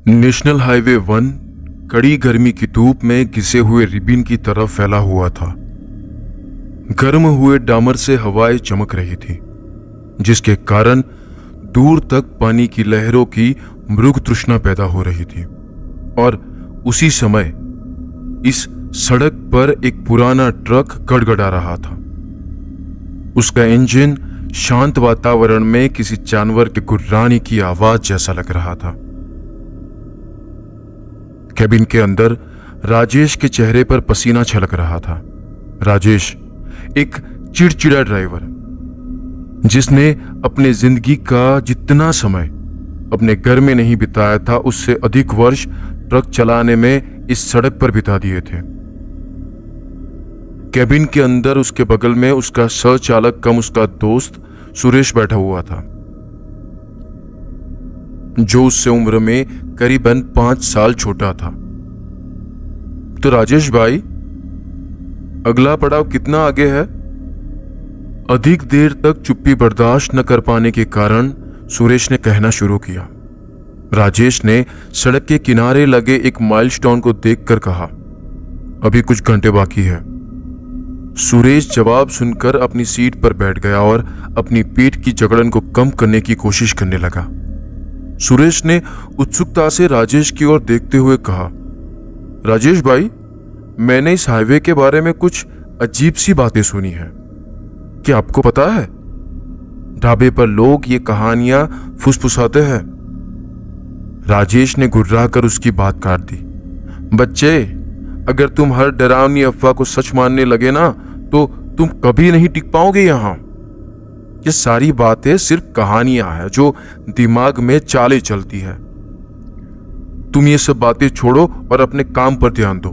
National highway 1 कड़ी गर्मी की धूप में घिसे हुए रिबिन की तरह फैला हुआ था। गर्म हुए डामर से हवाएं चमक रही थी, जिसके कारण दूर तक पानी की लहरों की मृग तृष्णा पैदा हो रही थी। और उसी समय इस सड़क पर एक पुराना ट्रक गड़गड़ा रहा था। उसका इंजन शांत वातावरण में किसी जानवर के गुर्राने की आवाज जैसा लग रहा था। कैबिन के अंदर राजेश के चेहरे पर पसीना छलक रहा था। राजेश एक चिड़चिड़ा ड्राइवर, जिसने अपने जिंदगी का जितना समय अपने घर में नहीं बिताया था, उससे अधिक वर्ष ट्रक चलाने में इस सड़क पर बिता दिए थे। कैबिन के अंदर उसके बगल में उसका सहचालक कम उसका दोस्त सुरेश बैठा हुआ था, जो उससे उम्र में करीबन 5 साल छोटा था। तो राजेश भाई, अगला पड़ाव कितना आगे है? अधिक देर तक चुप्पी बर्दाश्त न कर पाने के कारण सुरेश ने कहना शुरू किया। राजेश ने सड़क के किनारे लगे एक माइलस्टोन को देखकर कहा, अभी कुछ घंटे बाकी है। सुरेश जवाब सुनकर अपनी सीट पर बैठ गया और अपनी पीठ की जकड़न को कम करने की कोशिश करने लगा। सुरेश ने उत्सुकता से राजेश की ओर देखते हुए कहा, राजेश भाई, मैंने इस हाईवे के बारे में कुछ अजीब सी बातें सुनी हैं। क्या आपको पता है? ढाबे पर लोग ये कहानियां फुसफुसाते हैं। राजेश ने गुर्राकर उसकी बात काट दी। बच्चे, अगर तुम हर डरावनी अफवाह को सच मानने लगे ना, तो तुम कभी नहीं टिक पाओगे यहां। ये सारी बातें सिर्फ कहानियां हैं जो दिमाग में चालें चलती है। तुम ये सब बातें छोड़ो और अपने काम पर ध्यान दो।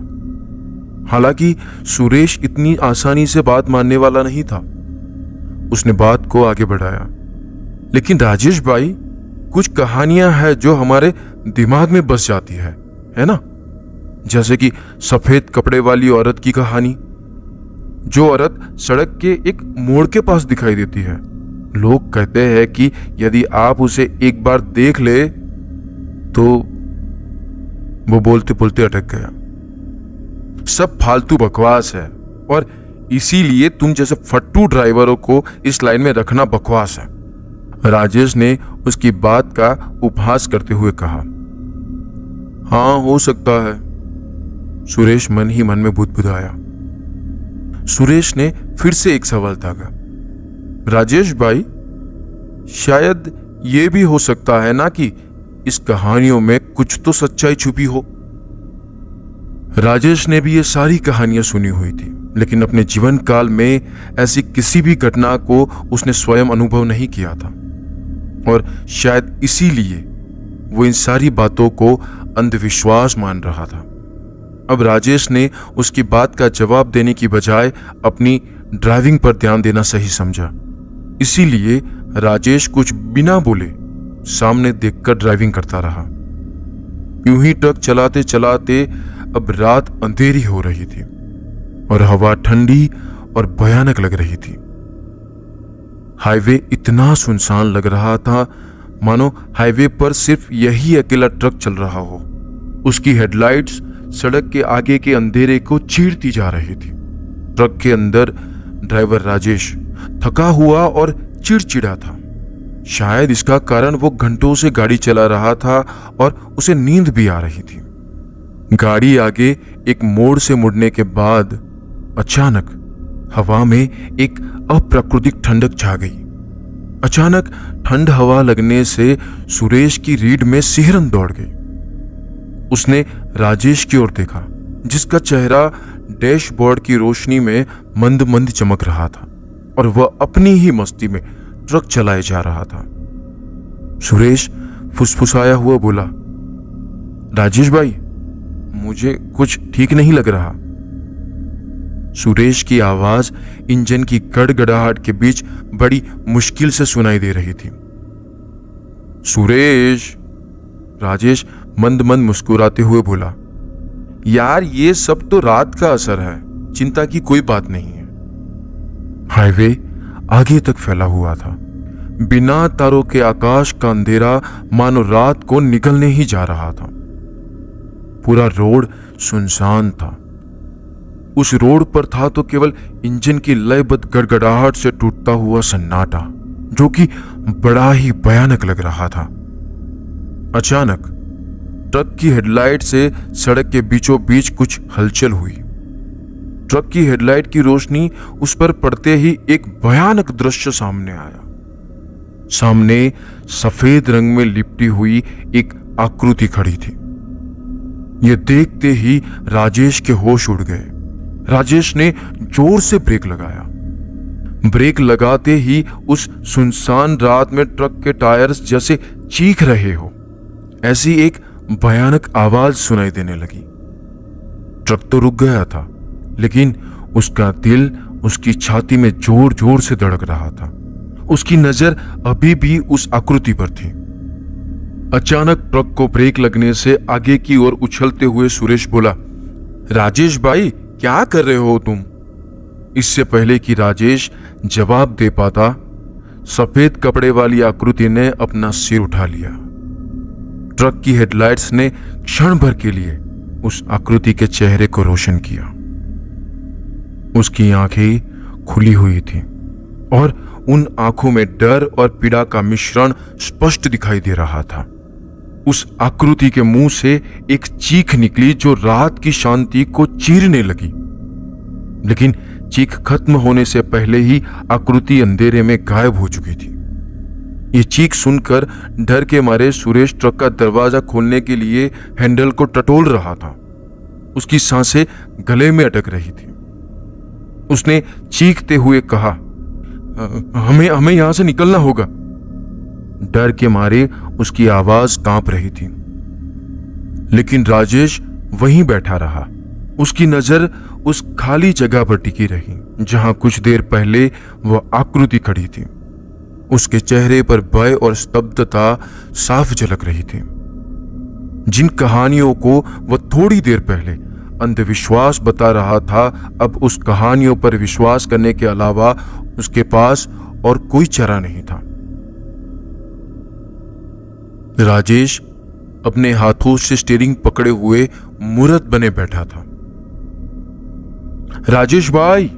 हालांकि सुरेश इतनी आसानी से बात मानने वाला नहीं था। उसने बात को आगे बढ़ाया, लेकिन राजेश भाई, कुछ कहानियां हैं जो हमारे दिमाग में बस जाती है ना? जैसे कि सफेद कपड़े वाली औरत की कहानी, जो औरत सड़क के एक मोड़ के पास दिखाई देती है। लोग कहते हैं कि यदि आप उसे एक बार देख ले तो वो बोलते बोलते अटक गया। सब फालतू बकवास है और इसीलिए तुम जैसे फट्टू ड्राइवरों को इस लाइन में रखना बकवास है। राजेश ने उसकी बात का उपहास करते हुए कहा। हाँ, हो सकता है, सुरेश मन ही मन में बुदबुदाया। सुरेश ने फिर से एक सवाल दागा। राजेश भाई, शायद ये भी हो सकता है ना कि इस कहानियों में कुछ तो सच्चाई छुपी हो। राजेश ने भी ये सारी कहानियां सुनी हुई थी, लेकिन अपने जीवन काल में ऐसी किसी भी घटना को उसने स्वयं अनुभव नहीं किया था, और शायद इसीलिए वो इन सारी बातों को अंधविश्वास मान रहा था। अब राजेश ने उसकी बात का जवाब देने की बजाय अपनी ड्राइविंग पर ध्यान देना सही समझा। इसीलिए राजेश कुछ बिना बोले सामने देखकर ड्राइविंग करता रहा। यूं ही ट्रक चलाते चलाते अब रात अंधेरी हो रही थी और हवा ठंडी और भयानक लग रही थी। हाईवे इतना सुनसान लग रहा था मानो हाईवे पर सिर्फ यही अकेला ट्रक चल रहा हो। उसकी हेडलाइट्स सड़क के आगे के अंधेरे को चीरती जा रही थी। ट्रक के अंदर ड्राइवर राजेश थका हुआ और चिड़चिड़ा था। शायद इसका कारण वो घंटों से गाड़ी चला रहा था और उसे नींद भी आ रही थी। गाड़ी आगे एक मोड़ से मुड़ने के बाद अचानक हवा में एक अप्राकृतिक ठंडक छा गई। अचानक ठंड हवा लगने से सुरेश की रीढ़ में सिहरन दौड़ गई। उसने राजेश की ओर देखा, जिसका चेहरा डैशबोर्ड की रोशनी में मंद मंद चमक रहा था और वह अपनी ही मस्ती में ट्रक चलाए जा रहा था। सुरेश फुसफुसाया हुआ बोला, राजेश भाई, मुझे कुछ ठीक नहीं लग रहा। सुरेश की आवाज इंजन की गड़गड़ाहट के बीच बड़ी मुश्किल से सुनाई दे रही थी। सुरेश, राजेश मंद मंद मुस्कुराते हुए बोला, यार, ये सब तो रात का असर है, चिंता की कोई बात नहीं है। हाईवे आगे तक फैला हुआ था। बिना तारों के आकाश का अंधेरा मानो रात को निगलने ही जा रहा था। पूरा रोड सुनसान था। उस रोड पर था तो केवल इंजन की लयबद्ध गड़गड़ाहट से टूटता हुआ सन्नाटा, जो कि बड़ा ही भयानक लग रहा था। अचानक ट्रक की हेडलाइट से सड़क के बीचों बीच कुछ हलचल हुई। ट्रक की हेडलाइट की रोशनी उस पर पड़ते ही एक भयानक दृश्य सामने आया। सामने सफेद रंग में लिपटी हुई एक आकृति खड़ी थी। यह देखते ही राजेश के होश उड़ गए। राजेश ने जोर से ब्रेक लगाया। ब्रेक लगाते ही उस सुनसान रात में ट्रक के टायर्स जैसे चीख रहे हो, ऐसी एक भयानक आवाज सुनाई देने लगी। ट्रक तो रुक गया था, लेकिन उसका दिल उसकी छाती में जोर जोर से धड़क रहा था। उसकी नजर अभी भी उस आकृति पर थी। अचानक ट्रक को ब्रेक लगने से आगे की ओर उछलते हुए सुरेश बोला, राजेश भाई, क्या कर रहे हो तुम? इससे पहले कि राजेश जवाब दे पाता, सफेद कपड़े वाली आकृति ने अपना सिर उठा लिया। ट्रक की हेडलाइट्स ने क्षण भर के लिए उस आकृति के चेहरे को रोशन किया। उसकी आंखें खुली हुई थी और उन आंखों में डर और पीड़ा का मिश्रण स्पष्ट दिखाई दे रहा था। उस आकृति के मुंह से एक चीख निकली जो रात की शांति को चीरने लगी, लेकिन चीख खत्म होने से पहले ही आकृति अंधेरे में गायब हो चुकी थी। ये चीख सुनकर डर के मारे सुरेश ट्रक का दरवाजा खोलने के लिए हैंडल को टटोल रहा था। उसकी सांसें गले में अटक रही थी। उसने चीखते हुए कहा, हमें यहां से निकलना होगा। डर के मारे उसकी आवाज कांप रही थी, लेकिन राजेश वहीं बैठा रहा। उसकी नजर उस खाली जगह पर टिकी रही जहां कुछ देर पहले वह आकृति खड़ी थी। उसके चेहरे पर भय और स्तब्धता साफ झलक रही थी। जिन कहानियों को वह थोड़ी देर पहले अंधविश्वास बता रहा था, अब उस कहानियों पर विश्वास करने के अलावा उसके पास और कोई चारा नहीं था। राजेश अपने हाथों से स्टीयरिंग पकड़े हुए मूर्त बने बैठा था। राजेश भाई,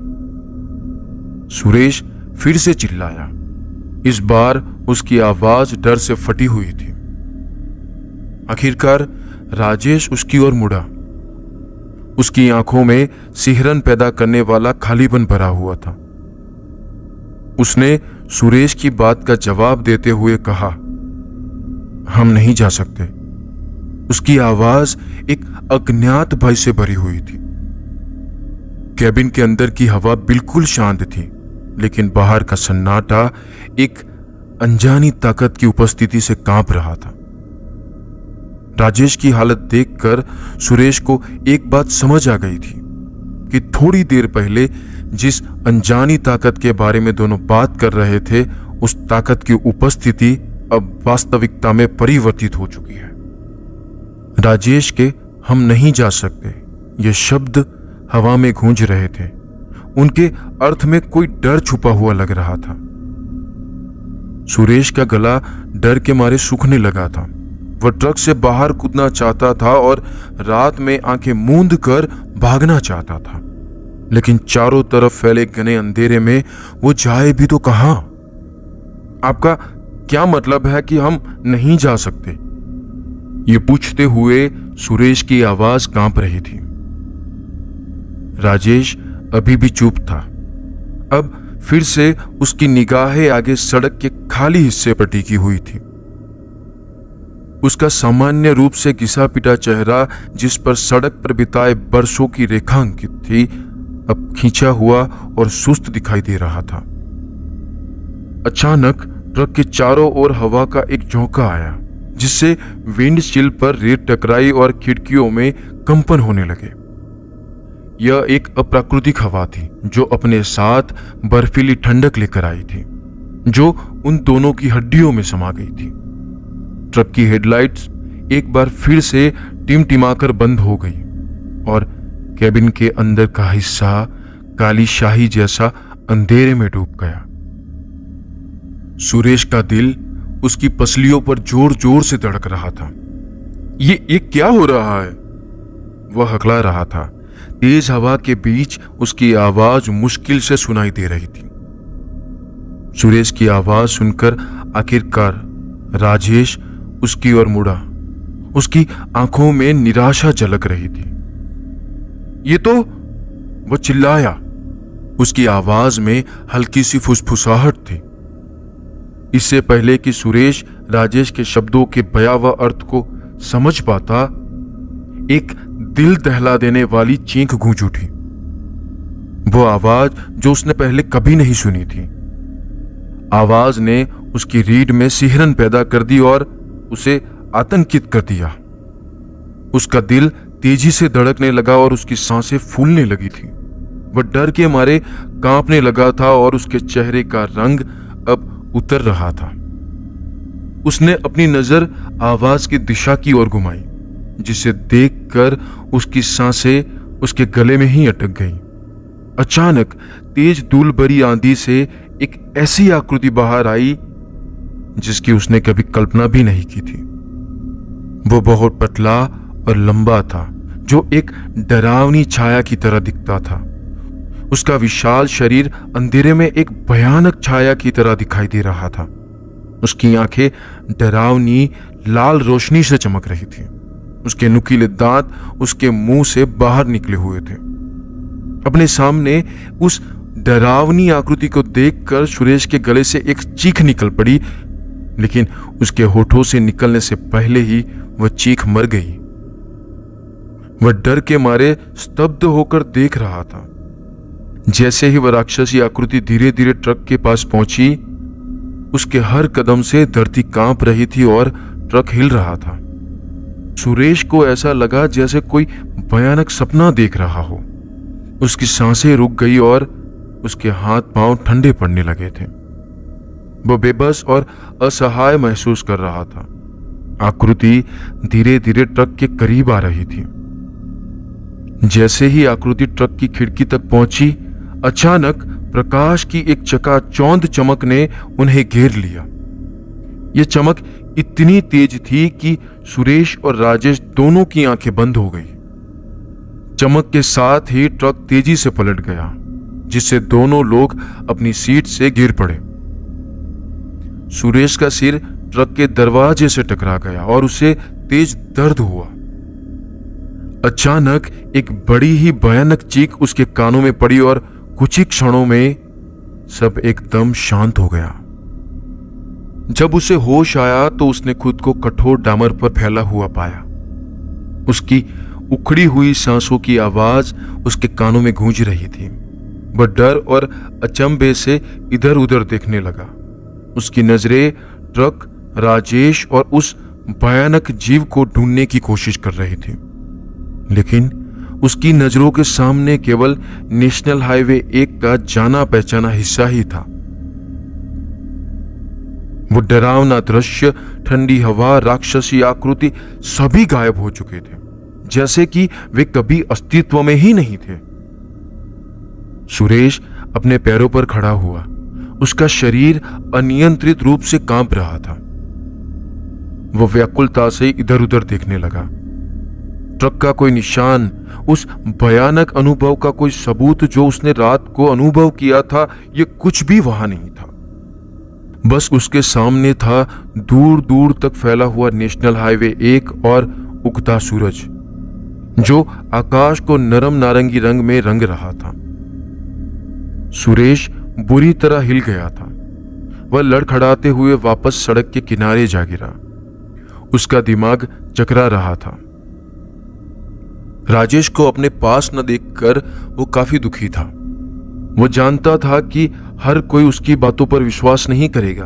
सुरेश फिर से चिल्लाया। इस बार उसकी आवाज डर से फटी हुई थी। आखिरकार राजेश उसकी ओर मुड़ा। उसकी आंखों में सिहरन पैदा करने वाला खालीपन भरा हुआ था। उसने सुरेश की बात का जवाब देते हुए कहा, हम नहीं जा सकते। उसकी आवाज एक अज्ञात भय से भरी हुई थी। कैबिन के अंदर की हवा बिल्कुल शांत थी, लेकिन बाहर का सन्नाटा एक अनजानी ताकत की उपस्थिति से कांप रहा था। राजेश की हालत देखकर सुरेश को एक बात समझ आ गई थी कि थोड़ी देर पहले जिस अनजानी ताकत के बारे में दोनों बात कर रहे थे, उस ताकत की उपस्थिति अब वास्तविकता में परिवर्तित हो चुकी है। राजेश के हम नहीं जा सकते ये शब्द हवा में गूंज रहे थे। उनके अर्थ में कोई डर छुपा हुआ लग रहा था। सुरेश का गला डर के मारे सूखने लगा था। वह ट्रक से बाहर कूदना चाहता था और रात में आंखें मूंद कर भागना चाहता था, लेकिन चारों तरफ फैले घने अंधेरे में वो जाए भी तो कहां? आपका क्या मतलब है कि हम नहीं जा सकते? ये पूछते हुए सुरेश की आवाज कांप रही थी। राजेश अभी भी चुप था। अब फिर से उसकी निगाहें आगे सड़क के खाली हिस्से पर टिकी हुई थी। उसका सामान्य रूप से घिसा पिटा चेहरा, जिस पर सड़क पर बिताए बरसों की रेखा अंकित थी, अब खींचा हुआ और सुस्त दिखाई दे रहा था। अचानक ट्रक के चारों ओर हवा का एक झोंका आया, जिससे विंडशील्ड पर रेत टकराई और खिड़कियों में कंपन होने लगे। यह एक अप्राकृतिक हवा थी जो अपने साथ बर्फीली ठंडक लेकर आई थी, जो उन दोनों की हड्डियों में समा गई थी। ट्रक की हेडलाइट्स एक बार फिर से टिमटिमाकर बंद हो गई और कैबिन के अंदर का हिस्सा काली शाही जैसा अंधेरे में डूब गया। सुरेश का दिल उसकी पसलियों पर जोर जोर से धड़क रहा था। ये क्या हो रहा है? वह हकला रहा था। तेज हवा के बीच उसकी आवाज मुश्किल से सुनाई दे रही थी। सुरेश की आवाज सुनकर आखिरकार राजेश उसकी ओर मुड़ा। उसकी आंखों में निराशा झलक रही थी। ये तो, वो चिल्लाया। उसकी आवाज में हल्की सी फुसफुसाहट थी। इससे पहले कि सुरेश राजेश के शब्दों के भयावह अर्थ को समझ पाता, एक दिल दहला देने वाली चीख गूंज उठी। वो आवाज जो उसने पहले कभी नहीं सुनी थी। आवाज ने उसकी रीढ़ में सिहरन पैदा कर दी और उसे आतंकित कर दिया। उसका दिल तेजी से धड़कने लगा और उसकी सांसें फूलने लगी थी। वह डर के मारे कांपने लगा था और उसके चेहरे का रंग अब उतर रहा था। उसने अपनी नजर आवाज की दिशा की ओर घुमाई, जिसे देखकर उसकी सांसें उसके गले में ही अटक गईं। अचानक तेज धूल भरी आंधी से एक ऐसी आकृति बाहर आई जिसकी उसने कभी कल्पना भी नहीं की थी। वो बहुत पतला और लंबा था, जो एक डरावनी छाया की तरह दिखता था। उसका विशाल शरीर अंधेरे में एक भयानक छाया की तरह दिखाई दे रहा था। उसकी आंखें डरावनी लाल रोशनी से चमक रही थी। उसके नुकीले दांत उसके मुंह से बाहर निकले हुए थे। अपने सामने उस डरावनी आकृति को देखकर सुरेश के गले से एक चीख निकल पड़ी, लेकिन उसके होठों से निकलने से पहले ही वह चीख मर गई। वह डर के मारे स्तब्ध होकर देख रहा था। जैसे ही वह राक्षसी आकृति धीरे धीरे ट्रक के पास पहुंची, उसके हर कदम से धरती कांप रही थी और ट्रक हिल रहा था। सुरेश को ऐसा लगा जैसे कोई भयानक सपना देख रहा हो। उसकी सांसें रुक गई और उसके हाथ पांव ठंडे पड़ने लगे थे। वह बेबस और असहाय महसूस कर रहा था। आकृति धीरे धीरे ट्रक के करीब आ रही थी। जैसे ही आकृति ट्रक की खिड़की तक पहुंची, अचानक प्रकाश की एक चकाचौंध चमक ने उन्हें घेर लिया। यह चमक इतनी तेज थी कि सुरेश और राजेश दोनों की आंखें बंद हो गई। चमक के साथ ही ट्रक तेजी से पलट गया, जिससे दोनों लोग अपनी सीट से गिर पड़े। सुरेश का सिर ट्रक के दरवाजे से टकरा गया और उसे तेज दर्द हुआ। अचानक एक बड़ी ही भयानक चीख उसके कानों में पड़ी और कुछ ही क्षणों में सब एकदम शांत हो गया। जब उसे होश आया तो उसने खुद को कठोर डामर पर फैला हुआ पाया। उसकी उखड़ी हुई सांसों की आवाज उसके कानों में गूंज रही थी। वह डर और अचंभे से इधर उधर देखने लगा। उसकी नजरें ट्रक, राजेश और उस भयानक जीव को ढूंढने की कोशिश कर रही थी, लेकिन उसकी नजरों के सामने केवल नेशनल हाईवे 1 का जाना पहचाना हिस्सा ही था। वो डरावना दृश्य, ठंडी हवा, राक्षसी आकृति सभी गायब हो चुके थे, जैसे कि वे कभी अस्तित्व में ही नहीं थे। सुरेश अपने पैरों पर खड़ा हुआ। उसका शरीर अनियंत्रित रूप से कांप रहा था। वह व्याकुलता से इधर उधर देखने लगा। ट्रक का कोई निशान, उस भयानक अनुभव का कोई सबूत जो उसने रात को अनुभव किया था, यह कुछ भी वहां नहीं था। बस उसके सामने था दूर दूर तक फैला हुआ नेशनल हाईवे 1 और उगता सूरज, जो आकाश को नरम नारंगी रंग में रंग रहा था। सुरेश बुरी तरह हिल गया था। वह लड़खड़ाते हुए वापस सड़क के किनारे जा गिरा। उसका दिमाग चकरा रहा था। राजेश को अपने पास न देखकर वो काफी दुखी था। वो जानता था कि हर कोई उसकी बातों पर विश्वास नहीं करेगा।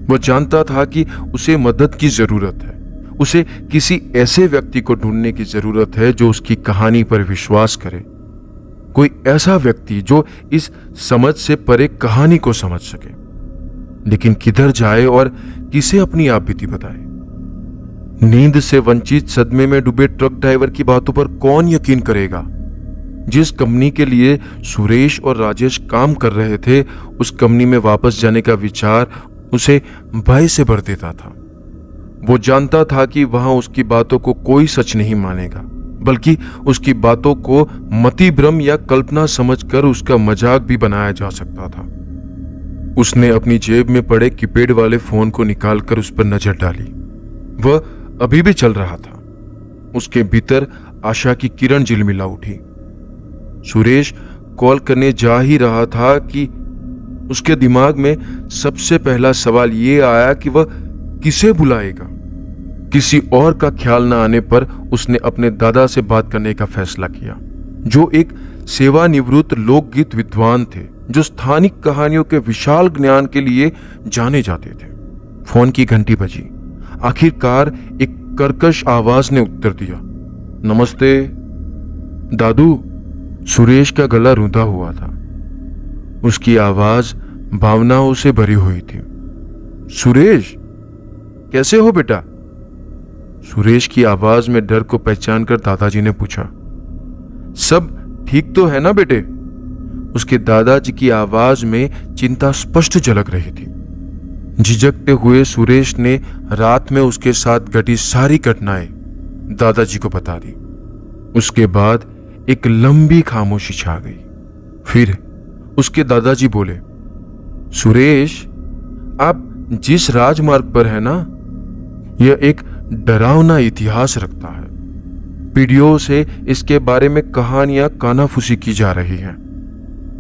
वो जानता था कि उसे मदद की जरूरत है। उसे किसी ऐसे व्यक्ति को ढूंढने की जरूरत है जो उसकी कहानी पर विश्वास करे। कोई ऐसा व्यक्ति जो इस समझ से परे कहानी को समझ सके। लेकिन किधर जाए और किसे अपनी आपबीती बताए? नींद से वंचित सदमे में डूबे ट्रक ड्राइवर की बातों पर कौन यकीन करेगा? जिस कंपनी के लिए सुरेश और राजेश काम कर रहे थे, उस कंपनी में वापस जाने का विचार उसे भय से भर देता था। वो जानता था कि वहां उसकी बातों को कोई सच नहीं मानेगा। बल्कि उसकी बातों को मति भ्रम या कल्पना समझकर उसका मजाक भी बनाया जा सकता था। उसने अपनी जेब में पड़े कीपैड वाले फोन को निकालकर उस पर नजर डाली। वह अभी भी चल रहा था। उसके भीतर आशा की किरण झिलमिला उठी। सुरेश कॉल करने जा ही रहा था कि उसके दिमाग में सबसे पहला सवाल यह आया कि वह किसे बुलाएगा। किसी और का ख्याल न आने पर उसने अपने दादा से बात करने का फैसला किया, जो एक सेवानिवृत्त लोकगीत विद्वान थे, जो स्थानिक कहानियों के विशाल ज्ञान के लिए जाने जाते थे। फोन की घंटी बजी। आखिरकार एक कर्कश आवाज ने उत्तर दिया, नमस्ते दादू। सुरेश का गला रूंधा हुआ था। उसकी आवाज भावनाओं से भरी हुई थी। सुरेश, कैसे हो बेटा? सुरेश की आवाज में डर को पहचानकर दादाजी ने पूछा। सब ठीक तो है ना बेटे? उसके दादाजी की आवाज में चिंता स्पष्ट झलक रही थी। झिझकते हुए सुरेश ने रात में उसके साथ घटी सारी घटनाएं दादाजी को बता दी। उसके बाद एक लंबी खामोशी छा गई। फिर उसके दादाजी बोले, सुरेश, आप जिस राजमार्ग पर है ना, यह एक डरावना इतिहास रखता है। पीढ़ियों से इसके बारे में कहानियां कानाफूसी की जा रही हैं।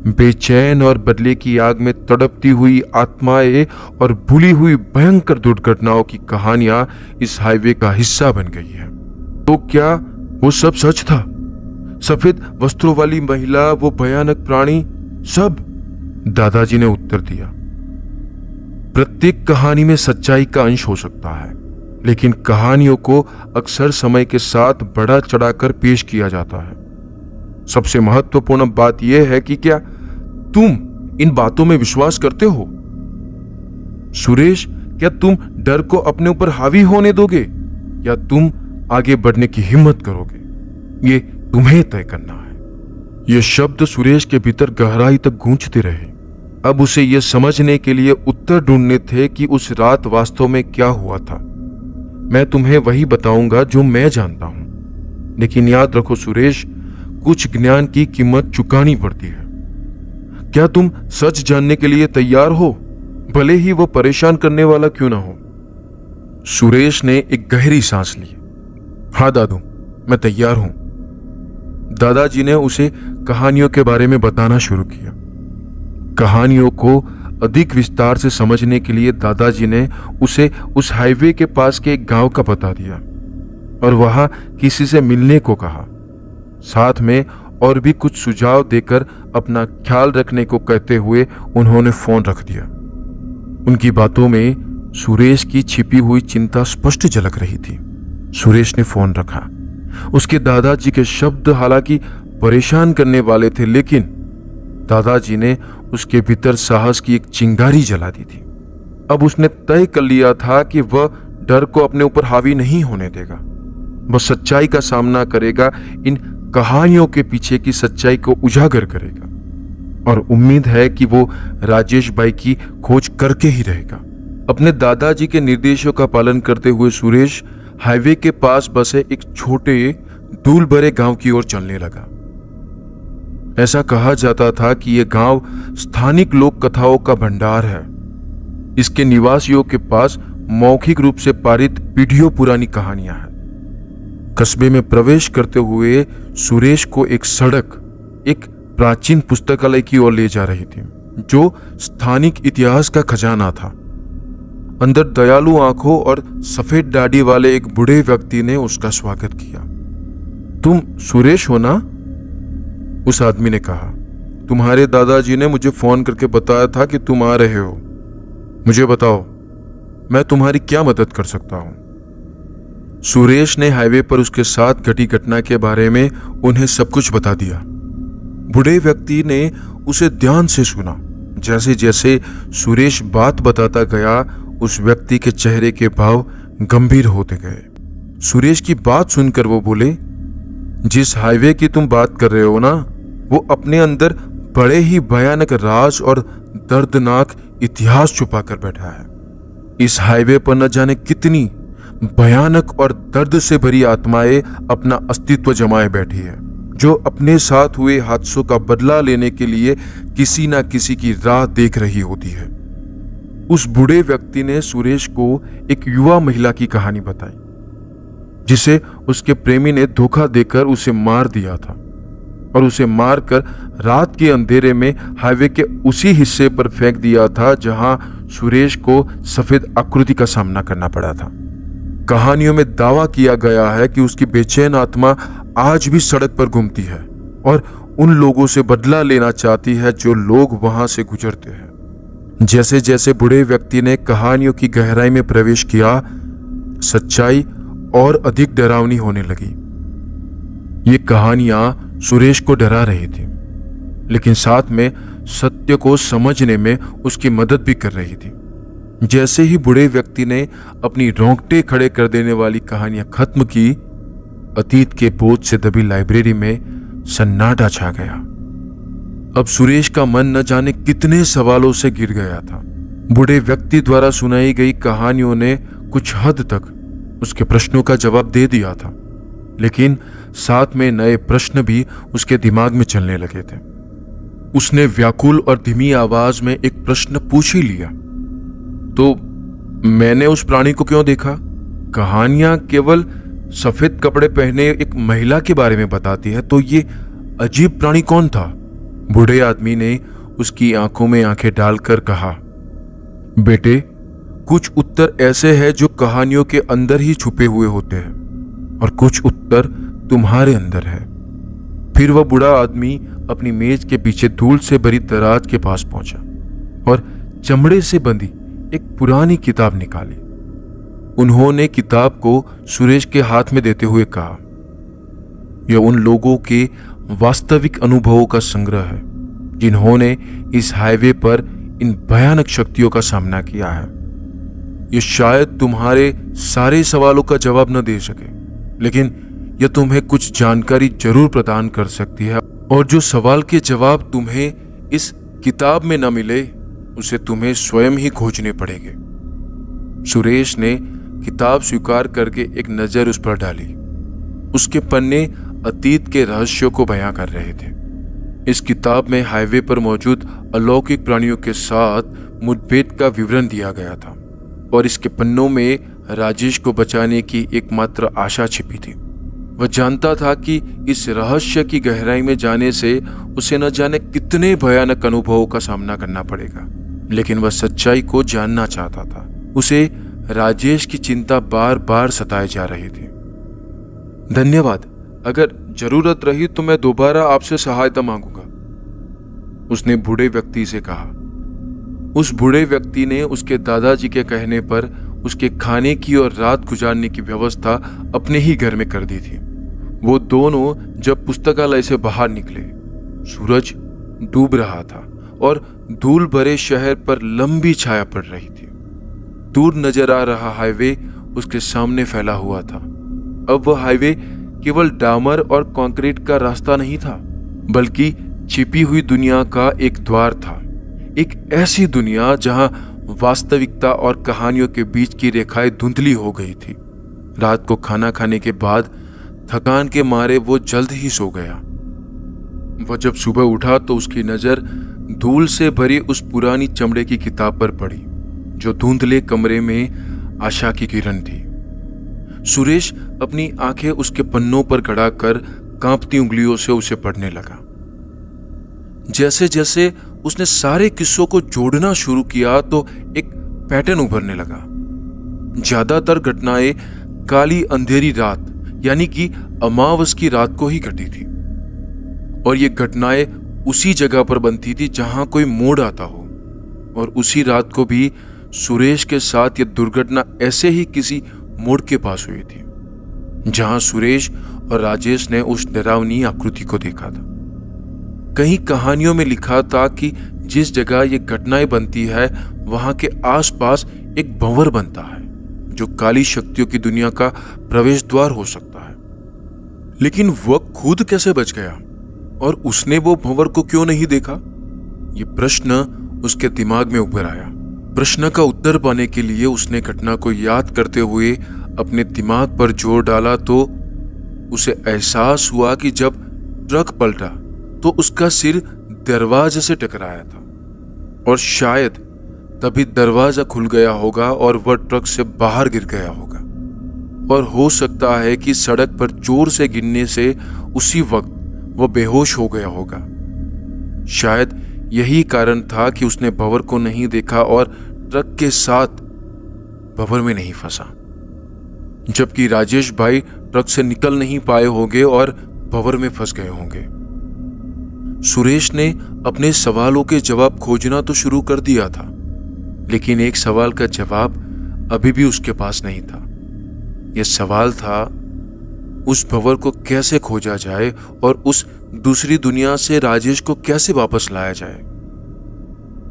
बेचैन और बदले की आग में तड़पती हुई आत्माएं और भूली हुई भयंकर दुर्घटनाओं की कहानियां इस हाईवे का हिस्सा बन गई है। तो क्या वो सब सच था? सफेद वस्त्रों वाली महिला, वो भयानक प्राणी, सब? दादाजी ने उत्तर दिया, प्रत्येक कहानी में सच्चाई का अंश हो सकता है, लेकिन कहानियों को अक्सर समय के साथ बढ़ा चढ़ाकर पेश किया जाता है। सबसे महत्वपूर्ण बात यह है कि क्या तुम इन बातों में विश्वास करते हो? सुरेश, क्या तुम डर को अपने ऊपर हावी होने दोगे या तुम आगे बढ़ने की हिम्मत करोगे? ये तुम्हें तय करना है। ये शब्द सुरेश के भीतर गहराई तक गूंजते रहे। अब उसे यह समझने के लिए उत्तर ढूंढने थे कि उस रात वास्तव में क्या हुआ था। मैं तुम्हें वही बताऊंगा जो मैं जानता हूं, लेकिन याद रखो सुरेश, कुछ ज्ञान की कीमत चुकानी पड़ती है। क्या तुम सच जानने के लिए तैयार हो, भले ही वो परेशान करने वाला क्यों ना हो? सुरेश ने एक गहरी सांस ली। हाँ दादू, मैं तैयार हूं। दादाजी ने उसे कहानियों के बारे में बताना शुरू किया। कहानियों को अधिक विस्तार से समझने के लिए दादाजी ने उसे उस हाईवे के पास के एक गांव का पता दिया और वहां किसी से मिलने को कहा। साथ में और भी कुछ सुझाव देकर अपना ख्याल रखने को कहते हुए उन्होंने फोन रख दिया। उनकी बातों में सुरेश की छिपी हुई चिंता स्पष्ट झलक रही थी। सुरेश ने फोन रखा। उसके दादाजी के शब्द हालांकि परेशान करने वाले थे, लेकिन दादाजी ने उसके भीतर साहस की एक चिंगारी जला दी थी। अब उसने तय कर लिया था कि वह डर को अपने ऊपर हावी नहीं होने देगा। वह सच्चाई का सामना करेगा, इन कहानियों के पीछे की सच्चाई को उजागर करेगा और उम्मीद है कि वो राजेश भाई की खोज करके ही रहेगा। अपने दादाजी के निर्देशों का पालन करते हुए सुरेश हाईवे के पास बसे एक छोटे धूल भरे गांव की ओर चलने लगा। ऐसा कहा जाता था कि यह गांव स्थानिक लोक कथाओं का भंडार है। इसके निवासियों के पास मौखिक रूप से पारित पीढ़ियों पुरानी कहानियां हैं। कस्बे में प्रवेश करते हुए सुरेश को एक सड़क एक प्राचीन पुस्तकालय की ओर ले जा रही थी, जो स्थानिक इतिहास का खजाना था। अंदर दयालु आंखों और सफेद दाढ़ी वाले एक बूढ़े व्यक्ति ने उसका स्वागत किया। तुम सुरेश हो ना? उस आदमी ने कहा। तुम्हारे दादाजी ने मुझे फोन करके बताया था कि तुम आ रहे हो। मुझे बताओ, मैं तुम्हारी क्या मदद कर सकता हूं? सुरेश ने हाईवे पर उसके साथ घटी घटना के बारे में उन्हें सब कुछ बता दिया। बूढ़े व्यक्ति ने उसे ध्यान से सुना। जैसे जैसे सुरेश बात बताता गया, उस व्यक्ति के चेहरे के भाव गंभीर होते गए। सुरेश की बात सुनकर वो बोले, जिस हाईवे की तुम बात कर रहे हो ना, वो अपने अंदर बड़े ही भयानक राज और दर्दनाक इतिहास छुपा कर बैठा है। इस हाईवे पर न जाने कितनी भयानक और दर्द से भरी आत्माएं अपना अस्तित्व जमाए बैठी है, जो अपने साथ हुए हादसों का बदला लेने के लिए किसी ना किसी की राह देख रही होती है। उस बूढ़े व्यक्ति ने सुरेश को एक युवा महिला की कहानी बताई, जिसे उसके प्रेमी ने धोखा देकर उसे मार दिया था और उसे मारकर रात के अंधेरे में हाईवे के उसी हिस्से पर फेंक दिया था जहां सुरेश को सफेद आकृति का सामना करना पड़ा था। कहानियों में दावा किया गया है कि उसकी बेचैन आत्मा आज भी सड़क पर घूमती है और उन लोगों से बदला लेना चाहती है जो लोग वहां से गुजरते हैं। जैसे जैसे बूढ़े व्यक्ति ने कहानियों की गहराई में प्रवेश किया, सच्चाई और अधिक डरावनी होने लगी। ये कहानियां सुरेश को डरा रही थी, लेकिन साथ में सत्य को समझने में उसकी मदद भी कर रही थी। जैसे ही बूढ़े व्यक्ति ने अपनी रोंगटे खड़े कर देने वाली कहानियां खत्म की, अतीत के बोझ से दबी लाइब्रेरी में सन्नाटा छा गया। अब सुरेश का मन न जाने कितने सवालों से घिर गया था। बूढ़े व्यक्ति द्वारा सुनाई गई कहानियों ने कुछ हद तक उसके प्रश्नों का जवाब दे दिया था, लेकिन साथ में नए प्रश्न भी उसके दिमाग में चलने लगे थे। उसने व्याकुल और धीमी आवाज में एक प्रश्न पूछ ही लिया, तो मैंने उस प्राणी को क्यों देखा? कहानियां केवल सफेद कपड़े पहने एक महिला के बारे में बताती है, तो ये अजीब प्राणी कौन था? बूढ़े आदमी ने उसकी आंखों में आंखें डालकर कहा, बेटे, कुछ उत्तर ऐसे हैं जो कहानियों के अंदर ही छुपे हुए होते हैं और कुछ उत्तर तुम्हारे अंदर है। फिर वह बूढ़ा आदमी अपनी मेज के पीछे धूल से भरी दराज के पास पहुंचा और चमड़े से बंधी एक पुरानी किताब निकाली। उन्होंने किताब को सुरेश के हाथ में देते हुए कहा, यह उन लोगों के वास्तविक अनुभवों का संग्रह है जिन्होंने इस हाईवे पर इन भयानक शक्तियों का सामना किया है। यह शायद तुम्हारे सारे सवालों का जवाब न दे सके, लेकिन यह तुम्हें कुछ जानकारी जरूर प्रदान कर सकती है, और जो सवाल के जवाब तुम्हें इस किताब में न मिले उसे तुम्हें स्वयं ही खोजने पड़ेंगे। सुरेश ने किताब स्वीकार करके एक नजर उस पर डाली। उसके पन्ने अतीत के रहस्यों को बयां कर रहे थे। इस किताब में हाईवे पर मौजूद अलौकिक प्राणियों के साथ मुठभेड़ का विवरण दिया गया था और इसके पन्नों में राजेश को बचाने की एकमात्र आशा छिपी थी। वह जानता था कि इस रहस्य की गहराई में जाने से उसे न जाने कितने भयानक अनुभवों का सामना करना पड़ेगा, लेकिन वह सच्चाई को जानना चाहता था। उसे राजेश की चिंता बार बार सताए जा रही थी। धन्यवाद, अगर जरूरत रही तो मैं दोबारा आपसे सहायता मांगूंगा, उसने बूढ़े व्यक्ति से कहा। उस बूढ़े व्यक्ति ने उसके दादाजी के कहने पर उसके खाने की और रात गुजारने की व्यवस्था अपने ही घर में कर दी थी। वो दोनों जब पुस्तकालय से बाहर निकले, सूरज डूब रहा था और धूल भरे शहर पर लंबी छाया पड़ रही थी। दूर नजर आ रहा हाईवे उसके सामने फैला हुआ था। अब वह हाईवे केवल डामर और कंक्रीट का रास्ता नहीं था, बल्कि छिपी हुई दुनिया का एक द्वार था। एक ऐसी दुनिया जहां वास्तविकता और कहानियों के बीच की रेखाएं धुंधली हो गई थी। रात को खाना खाने के बाद थकान के मारे वो जल्द ही सो गया। वह जब सुबह उठा तो उसकी नजर धूल से भरी उस पुरानी चमड़े की किताब पर पड़ी, जो धुंधले कमरे में आशा की किरण थी। सुरेश अपनी आंखें उसके पन्नों पर गड़ाकर कांपती उंगलियों से उसे पढ़ने लगा। जैसे जैसे उसने सारे किस्सों को जोड़ना शुरू किया तो एक पैटर्न उभरने लगा। ज्यादातर घटनाएं काली अंधेरी रात यानी कि अमावस की रात को ही घटी थी, और ये घटनाएं उसी जगह पर बनती थी जहां कोई मोड़ आता हो। और उसी रात को भी सुरेश के साथ यह दुर्घटना ऐसे ही किसी मोड़ के पास हुई थी, जहां सुरेश और राजेश ने उस डरावनी आकृति को देखा था। कहीं कहानियों में लिखा था कि जिस जगह ये घटनाएं बनती है वहां के आसपास एक भंवर बनता है, जो काली शक्तियों की दुनिया का प्रवेश द्वार हो सकता है। लेकिन वह खुद कैसे बच गया और उसने वो भंवर को क्यों नहीं देखा? ये प्रश्न उसके दिमाग में उभर आया। प्रश्न का उत्तर पाने के लिए उसने घटना को याद करते हुए अपने दिमाग पर जोर डाला तो उसे एहसास हुआ कि जब ट्रक पलटा तो उसका सिर दरवाजे से टकराया था और शायद तभी दरवाजा खुल गया होगा और वह ट्रक से बाहर गिर गया होगा। और हो सकता है कि सड़क पर जोर से गिरने से उसी वक्त वह बेहोश हो गया होगा। शायद यही कारण था कि उसने भंवर को नहीं देखा और ट्रक के साथ भंवर में नहीं फंसा, जबकि राजेश भाई ट्रक से निकल नहीं पाए होंगे और भंवर में फंस गए होंगे। सुरेश ने अपने सवालों के जवाब खोजना तो शुरू कर दिया था, लेकिन एक सवाल का जवाब अभी भी उसके पास नहीं था। यह सवाल था उस भंवर को कैसे खोजा जाए और उस दूसरी दुनिया से राजेश को कैसे वापस लाया जाए।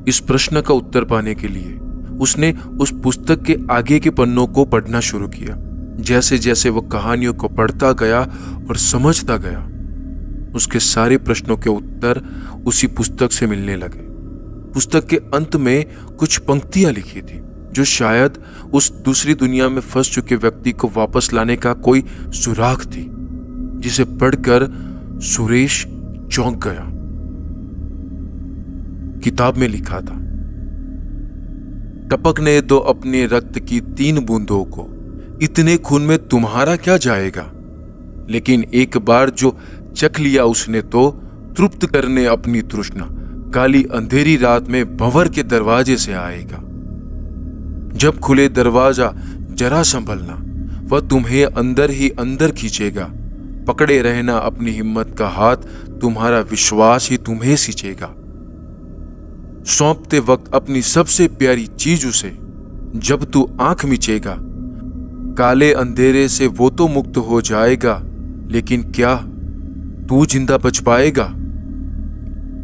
इस प्रश्न का उत्तर पाने के लिए उसने उस पुस्तक के आगे के पन्नों को पढ़ना शुरू किया। जैसे जैसे वो कहानियों को पढ़ता गया और समझता गया, उसके सारे प्रश्नों के उत्तर उसी पुस्तक से मिलने लगे। पुस्तक के अंत में कुछ पंक्तियां लिखी थी जो शायद उस दूसरी दुनिया में फंस चुके व्यक्ति को वापस लाने का कोई सुराग थी, जिसे पढ़कर सुरेश चौंक गया। किताब में लिखा था, टपकने दो अपने रक्त की 3 बूंदों को, इतने खून में तुम्हारा क्या जाएगा, लेकिन एक बार जो चख लिया उसने तो तृप्त करने अपनी तृष्णा, काली अंधेरी रात में भंवर के दरवाजे से आएगा। जब खुले दरवाजा जरा संभलना, वह तुम्हें अंदर ही अंदर खींचेगा। पकड़े रहना अपनी हिम्मत का हाथ, तुम्हारा विश्वास ही तुम्हें सींचेगा। सौंपते वक्त अपनी सबसे प्यारी चीज उसे, जब तू आंख मिचेगा, काले अंधेरे से वो तो मुक्त हो जाएगा, लेकिन क्या तू जिंदा बच पाएगा।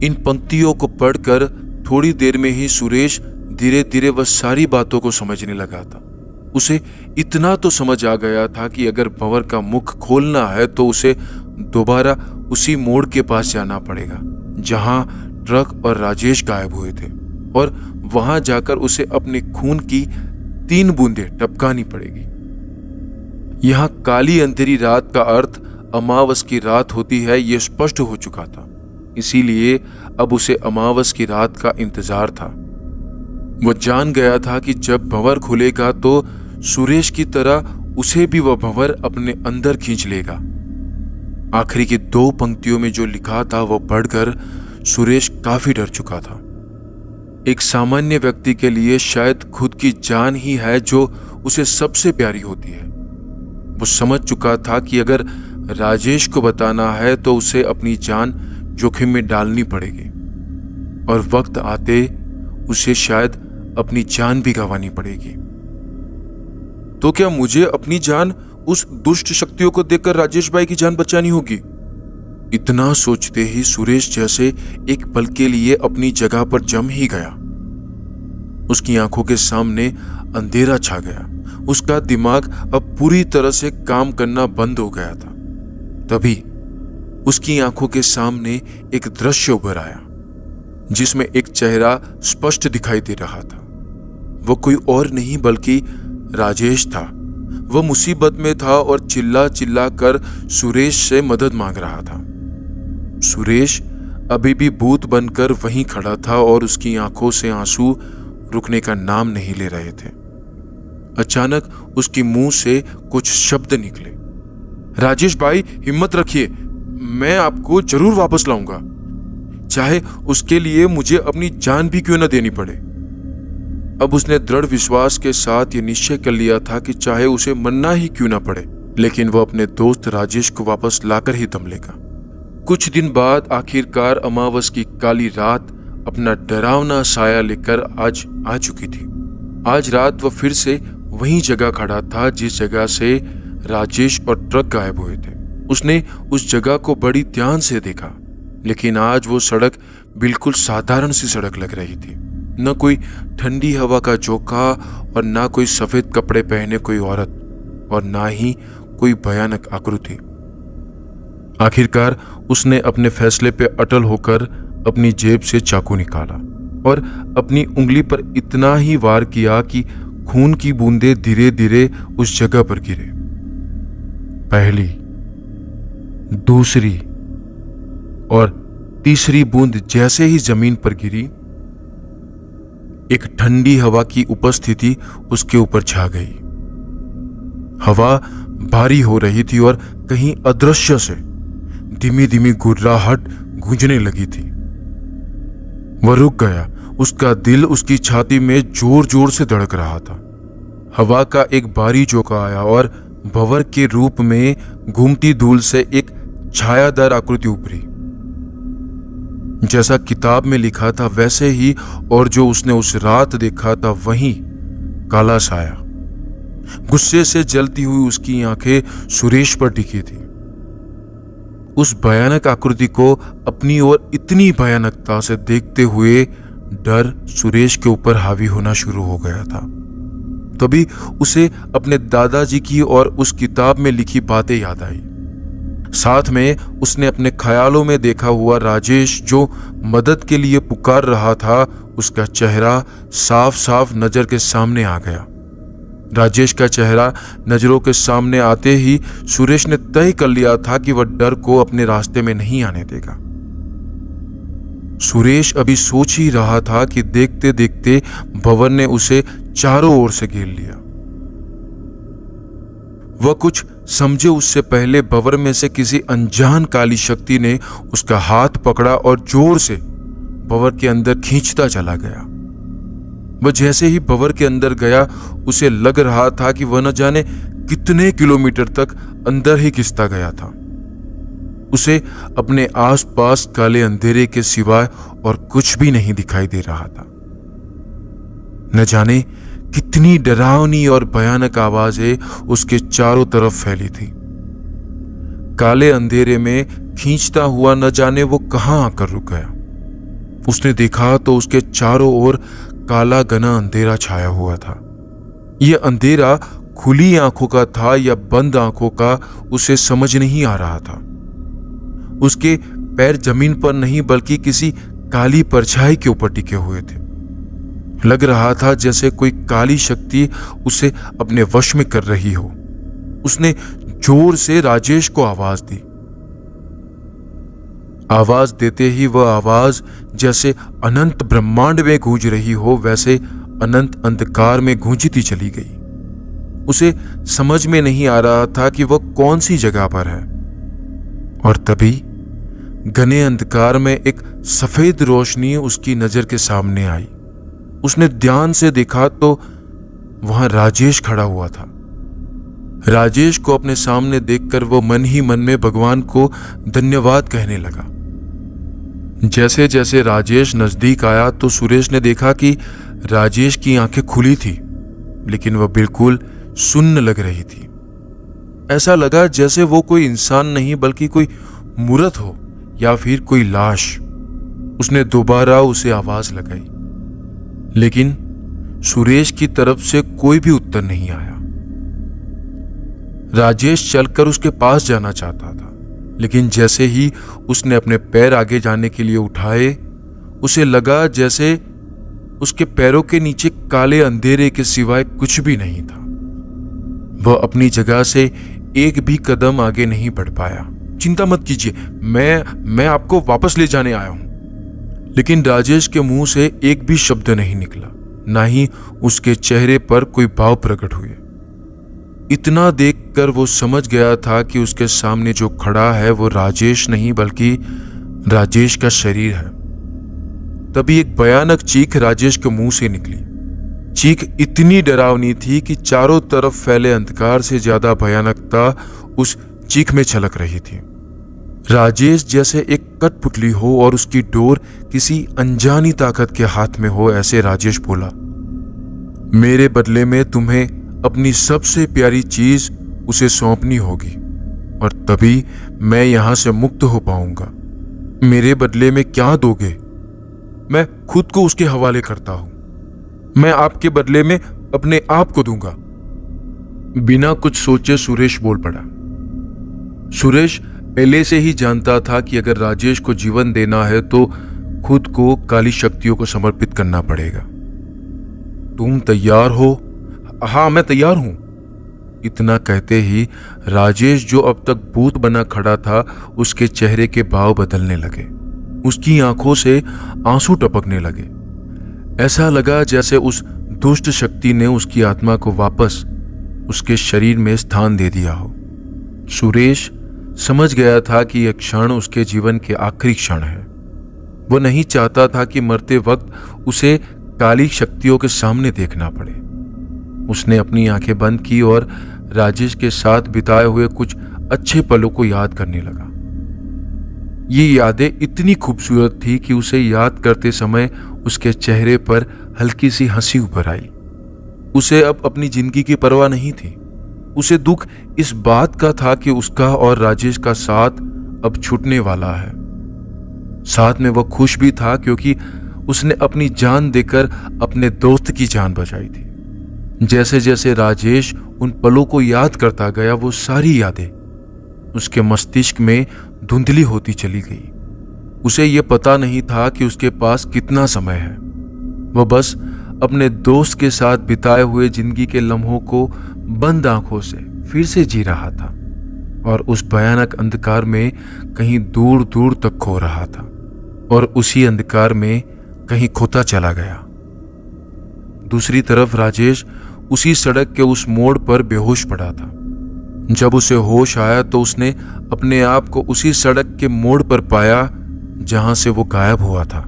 इन पंक्तियों को पढ़कर थोड़ी देर में ही सुरेश धीरे धीरे वह सारी बातों को समझने लगा था। उसे इतना तो समझ आ गया था कि अगर भंवर का मुख खोलना है तो उसे दोबारा उसी मोड़ के पास जाना पड़ेगा जहां ट्रक और राजेश गायब हुए थे, और वहां जाकर उसे अपने खून की 3 बूंदें टपकानी पड़ेगी। यहां काली अंधेरी रात का अर्थ अमावस की रात होती है, यह स्पष्ट हो चुका था। इसीलिए अब उसे अमावस की रात का इंतजार था। वह जान गया था कि जब भंवर खुलेगा तो सुरेश की तरह उसे भी वह भंवर अपने अंदर खींच लेगा। आखिरी की 2 पंक्तियों में जो लिखा था वह पढ़कर सुरेश काफी डर चुका था। एक सामान्य व्यक्ति के लिए शायद खुद की जान ही है जो उसे सबसे प्यारी होती है। वो समझ चुका था कि अगर राजेश को बताना है तो उसे अपनी जान जोखिम में डालनी पड़ेगी, और वक्त आते उसे शायद अपनी जान भी गंवानी पड़ेगी। तो क्या मुझे अपनी जान उस दुष्ट शक्तियों को देखकर राजेश भाई की जान बचानी होगी? इतना सोचते ही सुरेश जैसे एक पल के लिए अपनी जगह पर जम ही गया। उसकी आंखों के सामने अंधेरा छा गया। उसका दिमाग अब पूरी तरह से काम करना बंद हो गया था। तभी उसकी आंखों के सामने एक दृश्य उभर आया जिसमें एक चेहरा स्पष्ट दिखाई दे रहा था। वो कोई और नहीं बल्कि राजेश था। वह मुसीबत में था और चिल्ला चिल्ला कर सुरेश से मदद मांग रहा था। सुरेश अभी भी भूत बनकर वहीं खड़ा था और उसकी आंखों से आंसू रुकने का नाम नहीं ले रहे थे। अचानक उसके मुंह से कुछ शब्द निकले, राजेश भाई हिम्मत रखिए, मैं आपको जरूर वापस लाऊंगा, चाहे उसके लिए मुझे अपनी जान भी क्यों न देनी पड़े। अब उसने दृढ़ विश्वास के साथ ये निश्चय कर लिया था कि चाहे उसे मरना ही क्यों न पड़े, लेकिन वह अपने दोस्त राजेश को वापस लाकर ही दम लेगा। कुछ दिन बाद आखिरकार अमावस की काली रात अपना डरावना साया लेकर आज आ चुकी थी। आज रात वह फिर से वहीं जगह खड़ा था जिस जगह से राजेश और ट्रक गायब हुए थे। उसने उस जगह को बड़ी ध्यान से देखा, लेकिन आज वो सड़क बिल्कुल साधारण सी सड़क लग रही थी। न कोई ठंडी हवा का झोंका और ना कोई सफेद कपड़े पहने कोई औरत, और ना ही कोई भयानक आकृति। आखिरकार उसने अपने फैसले पे अटल होकर अपनी जेब से चाकू निकाला और अपनी उंगली पर इतना ही वार किया कि खून की बूंदें धीरे धीरे उस जगह पर गिरे। पहली, दूसरी और तीसरी बूंद जैसे ही जमीन पर गिरी, एक ठंडी हवा की उपस्थिति उसके ऊपर छा गई। हवा भारी हो रही थी और कहीं अदृश्य से धीमी धीमी गुर्राहट गूंजने लगी थी। वह रुक गया। उसका दिल उसकी छाती में जोर जोर से धड़क रहा था। हवा का एक भारी झोंका आया और भंवर के रूप में घूमती धूल से एक छायादार आकृति उभरी। जैसा किताब में लिखा था वैसे ही, और जो उसने उस रात देखा था वही काला साया। गुस्से से जलती हुई उसकी आंखें सुरेश पर टिकी थी। उस भयानक आकृति को अपनी ओर इतनी भयानकता से देखते हुए डर सुरेश के ऊपर हावी होना शुरू हो गया था। तभी उसे अपने दादाजी की और उस किताब में लिखी बातें याद आई। साथ में उसने अपने ख्यालों में देखा हुआ राजेश जो मदद के लिए पुकार रहा था, उसका चेहरा साफ साफ नजर के सामने आ गया। राजेश का चेहरा नजरों के सामने आते ही सुरेश ने तय कर लिया था कि वह डर को अपने रास्ते में नहीं आने देगा। सुरेश अभी सोच ही रहा था कि देखते देखते भंवर ने उसे चारों ओर से घेर लिया। वह कुछ समझे उससे पहले भंवर में से किसी अनजान काली शक्ति ने उसका हाथ पकड़ा और जोर से भंवर के अंदर खींचता चला गया। वह जैसे ही भंवर के अंदर गया, उसे लग रहा था कि वह न जाने कितने किलोमीटर तक अंदर ही खिंचता गया था। उसे अपने आसपास काले अंधेरे के सिवाय और कुछ भी नहीं दिखाई दे रहा था। न जाने कितनी डरावनी और भयानक आवाजें उसके चारों तरफ फैली थी। काले अंधेरे में खींचता हुआ न जाने वो कहां आकर रुक गया। उसने देखा तो उसके चारों ओर काला घना अंधेरा छाया हुआ था। यह अंधेरा खुली आंखों का था या बंद आंखों का, उसे समझ नहीं आ रहा था। उसके पैर जमीन पर नहीं बल्कि किसी काली परछाई के ऊपर टिके हुए थे। लग रहा था जैसे कोई काली शक्ति उसे अपने वश में कर रही हो। उसने जोर से राजेश को आवाज दी। आवाज देते ही वह आवाज जैसे अनंत ब्रह्मांड में गूंज रही हो, वैसे अनंत अंधकार में गूंजती चली गई। उसे समझ में नहीं आ रहा था कि वह कौन सी जगह पर है। और तभी घने अंधकार में एक सफेद रोशनी उसकी नजर के सामने आई। उसने ध्यान से देखा तो वहां राजेश खड़ा हुआ था। राजेश को अपने सामने देखकर वो मन ही मन में भगवान को धन्यवाद कहने लगा। जैसे जैसे राजेश नजदीक आया तो सुरेश ने देखा कि राजेश की आंखें खुली थी, लेकिन वह बिल्कुल सुन्न लग रही थी। ऐसा लगा जैसे वो कोई इंसान नहीं बल्कि कोई मूर्त हो या फिर कोई लाश। उसने दोबारा उसे आवाज लगाई, लेकिन सुरेश की तरफ से कोई भी उत्तर नहीं आया। राजेश चलकर उसके पास जाना चाहता था, लेकिन जैसे ही उसने अपने पैर आगे जाने के लिए उठाए, उसे लगा जैसे उसके पैरों के नीचे काले अंधेरे के सिवाय कुछ भी नहीं था। वह अपनी जगह से एक भी कदम आगे नहीं बढ़ पाया। चिंता मत कीजिए, मैं आपको वापस ले जाने आया हूं। लेकिन राजेश के मुंह से एक भी शब्द नहीं निकला, ना ही उसके चेहरे पर कोई भाव प्रकट हुए। इतना देखकर वो समझ गया था कि उसके सामने जो खड़ा है वो राजेश नहीं बल्कि राजेश का शरीर है। तभी एक भयानक चीख राजेश के मुंह से निकली। चीख इतनी डरावनी थी कि चारों तरफ फैले अंधकार से ज्यादा भयानकता उस चीख में छलक रही थी। राजेश जैसे एक कठपुतली हो और उसकी डोर किसी अनजानी ताकत के हाथ में हो, ऐसे राजेश बोला, मेरे बदले में तुम्हें अपनी सबसे प्यारी चीज उसे सौंपनी होगी और तभी मैं यहां से मुक्त हो पाऊंगा। मेरे बदले में क्या दोगे? मैं खुद को उसके हवाले करता हूं। मैं आपके बदले में अपने आप को दूंगा। बिना कुछ सोचे सुरेश बोल पड़ा। सुरेश पहले से ही जानता था कि अगर राजेश को जीवन देना है तो खुद को काली शक्तियों को समर्पित करना पड़ेगा। तुम तैयार हो? हाँ, मैं तैयार हूं। इतना कहते ही राजेश, जो अब तक भूत बना खड़ा था, उसके चेहरे के भाव बदलने लगे। उसकी आंखों से आंसू टपकने लगे। ऐसा लगा जैसे उस दुष्ट शक्ति ने उसकी आत्मा को वापस उसके शरीर में स्थान दे दिया हो। सुरेश समझ गया था कि यह क्षण उसके जीवन के आखिरी क्षण है। वो नहीं चाहता था कि मरते वक्त उसे काली शक्तियों के सामने देखना पड़े। उसने अपनी आंखें बंद की और राजेश के साथ बिताए हुए कुछ अच्छे पलों को याद करने लगा। ये यादें इतनी खूबसूरत थी कि उसे याद करते समय उसके चेहरे पर हल्की सी हंसी उभर आई। उसे अब अपनी जिंदगी की परवाह नहीं थी। उसे दुख इस बात का था कि उसका और राजेश का साथ अब छूटने वाला है। साथ में वह खुश भी था क्योंकि उसने अपनी जान देकर अपने दोस्त की जान बचाई थी। जैसे जैसे राजेश उन पलों को याद करता गया, वो सारी यादें उसके मस्तिष्क में धुंधली होती चली गई। उसे यह पता नहीं था कि उसके पास कितना समय है। वह बस अपने दोस्त के साथ बिताए हुए जिंदगी के लम्हों को बंद आंखों से फिर से जी रहा था और उस भयानक अंधकार में कहीं दूर दूर तक खो रहा था और उसी अंधकार में कहीं खोता चला गया। दूसरी तरफ राजेश उसी सड़क के उस मोड़ पर बेहोश पड़ा था। जब उसे होश आया तो उसने अपने आप को उसी सड़क के मोड़ पर पाया जहां से वो गायब हुआ था।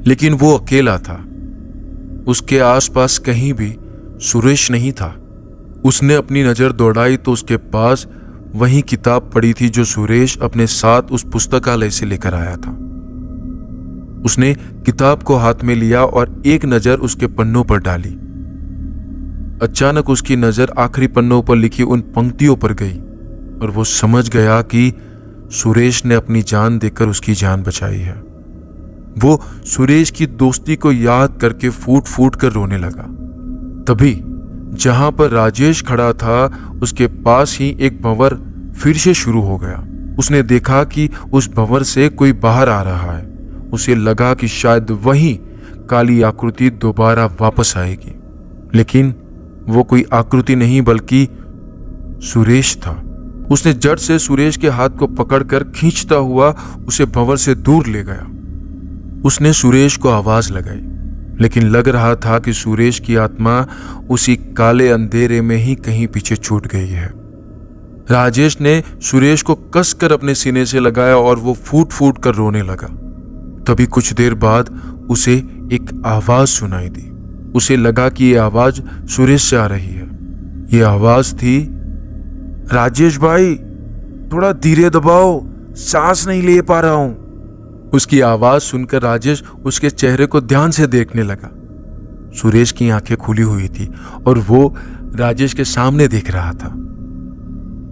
लेकिन वो अकेला था। उसके आसपास कहीं भी सुरेश नहीं था। उसने अपनी नजर दौड़ाई तो उसके पास वही किताब पड़ी थी जो सुरेश अपने साथ उस पुस्तकालय से लेकर आया था। उसने किताब को हाथ में लिया और एक नजर उसके पन्नों पर डाली। अचानक उसकी नजर आखिरी पन्नों पर लिखी उन पंक्तियों पर गई और वो समझ गया कि सुरेश ने अपनी जान देकर उसकी जान बचाई है। वो सुरेश की दोस्ती को याद करके फूट फूट कर रोने लगा। तभी जहां पर राजेश खड़ा था उसके पास ही एक भंवर फिर से शुरू हो गया। उसने देखा कि उस भंवर से कोई बाहर आ रहा है। उसे लगा कि शायद वही काली आकृति दोबारा वापस आएगी, लेकिन वो कोई आकृति नहीं बल्कि सुरेश था। उसने जड़ से सुरेश के हाथ को पकड़कर खींचता हुआ उसे भंवर से दूर ले गया। उसने सुरेश को आवाज लगाई, लेकिन लग रहा था कि सुरेश की आत्मा उसी काले अंधेरे में ही कहीं पीछे छूट गई है। राजेश ने सुरेश को कसकर अपने सीने से लगाया और वो फूट फूट कर रोने लगा। तभी कुछ देर बाद उसे एक आवाज सुनाई दी। उसे लगा कि यह आवाज सुरेश से आ रही है। यह आवाज थी, राजेश भाई थोड़ा धीरे दबाओ, सांस नहीं ले पा रहा हूं। उसकी आवाज सुनकर राजेश उसके चेहरे को ध्यान से देखने लगा। सुरेश की आंखें खुली हुई थी और वो राजेश के सामने देख रहा था।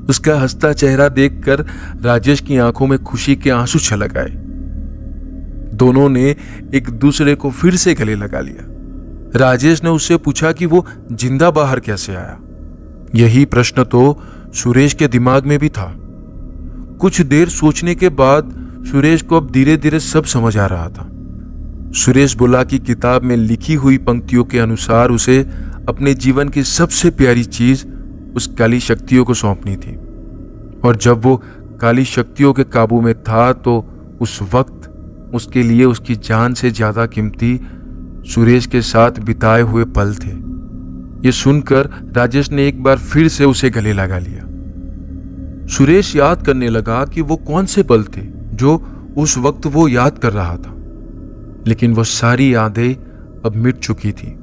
उसका हंसता चेहरा देखकर राजेश की आंखों में खुशी के आंसू छलक आए। दोनों ने एक दूसरे को फिर से गले लगा लिया। राजेश ने उससे पूछा कि वो जिंदा बाहर कैसे आया। यही प्रश्न तो सुरेश के दिमाग में भी था। कुछ देर सोचने के बाद सुरेश को अब धीरे धीरे सब समझ आ रहा था। सुरेश बोला कि किताब में लिखी हुई पंक्तियों के अनुसार उसे अपने जीवन की सबसे प्यारी चीज उस काली शक्तियों को सौंपनी थी, और जब वो काली शक्तियों के काबू में था तो उस वक्त उसके लिए उसकी जान से ज्यादा कीमती सुरेश के साथ बिताए हुए पल थे। ये सुनकर राजेश ने एक बार फिर से उसे गले लगा लिया। सुरेश याद करने लगा कि वो कौन से पल थे जो उस वक्त वो याद कर रहा था, लेकिन वो सारी यादें अब मिट चुकी थी।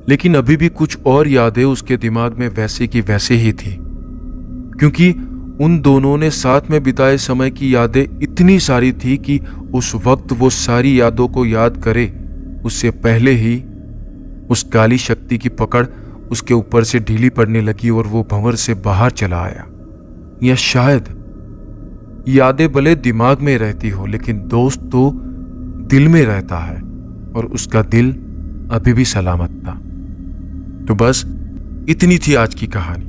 लेकिन अभी भी कुछ और यादें उसके दिमाग में वैसे की वैसे ही थी, क्योंकि उन दोनों ने साथ में बिताए समय की यादें इतनी सारी थी कि उस वक्त वो सारी यादों को याद करे उससे पहले ही उस काली शक्ति की पकड़ उसके ऊपर से ढीली पड़ने लगी और वो भंवर से बाहर चला आया। या शायद यादें भले दिमाग में रहती हो, लेकिन दोस्त तो दिल में रहता है और उसका दिल अभी भी सलामत था। तो बस इतनी थी आज की कहानी।